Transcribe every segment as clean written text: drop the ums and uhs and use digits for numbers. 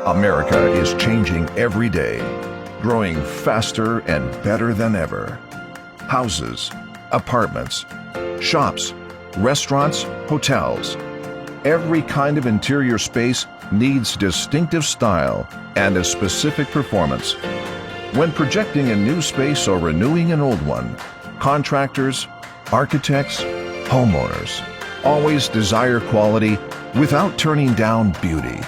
America is changing every day, growing faster and better than ever. Houses, apartments, shops, restaurants, hotels. Every kind of interior space needs distinctive style and a specific performance. When projecting a new space or renewing an old one, contractors, architects, homeowners always desire quality without turning down beauty.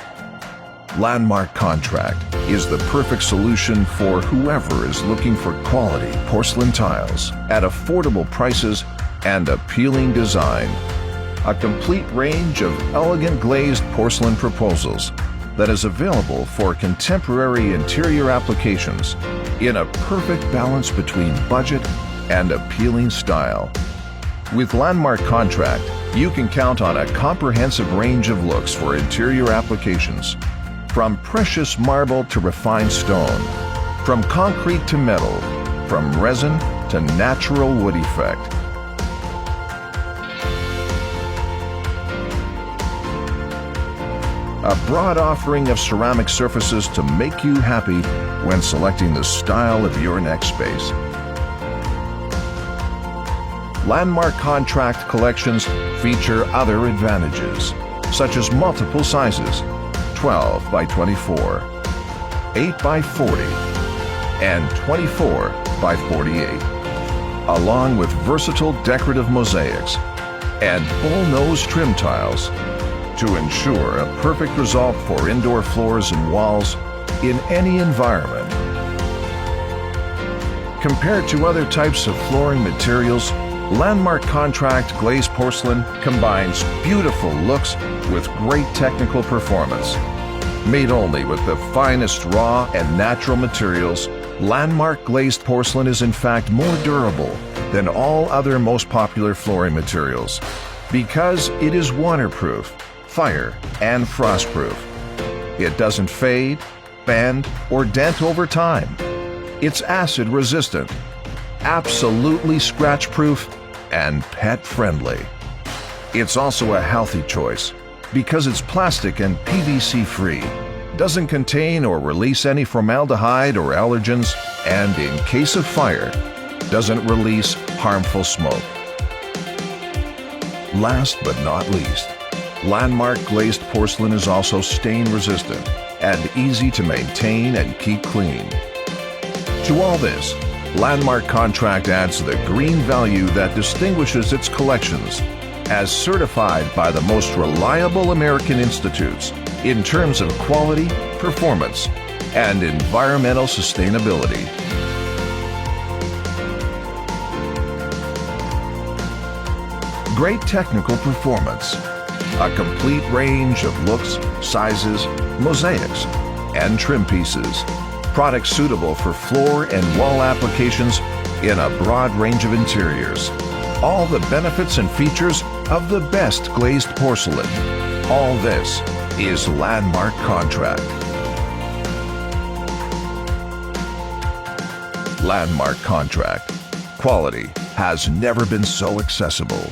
Landmark Contract is the perfect solution for whoever is looking for quality porcelain tiles at affordable prices and appealing design. A complete range of elegant glazed porcelain proposals that is available for contemporary interior applications in a perfect balance between budget and appealing style. With Landmark Contract, you can count on a comprehensive range of looks for interior applications, from precious marble to refined stone, from concrete to metal, from resin to natural wood effect. A broad offering of ceramic surfaces to make you happy when selecting the style of your next space. Landmark Contract collections feature other advantages, such as multiple sizes, 12 by 24, 8 by 40, and 24 by 48, along with versatile decorative mosaics and bull-nose trim tiles to ensure a perfect result for indoor floors and walls in any environment. Compared to other types of flooring materials, Landmark Contract glazed porcelain combines beautiful looks with great technical performance. Made only with the finest raw and natural materials, Landmark glazed porcelain is in fact more durable than all other most popular flooring materials because it is waterproof, fire, and frostproof. It doesn't fade, bend, or dent over time. It's acid resistant, absolutely scratch-proof, and pet-friendly. It's also a healthy choice because it's plastic and PVC-free, doesn't contain or release any formaldehyde or allergens, and in case of fire, doesn't release harmful smoke. Last but not least, Landmark glazed porcelain is also stain-resistant and easy to maintain and keep clean. To all this, Landmark Contract adds the green value that distinguishes its collections as certified by the most reliable American institutes in terms of quality, performance, and environmental sustainability. Great technical performance, a complete range of looks, sizes, mosaics, and trim pieces. Products suitable for floor and wall applications in a broad range of interiors. All the benefits and features of the best glazed porcelain. All this is Landmark Contract. Landmark Contract. Quality has never been so accessible.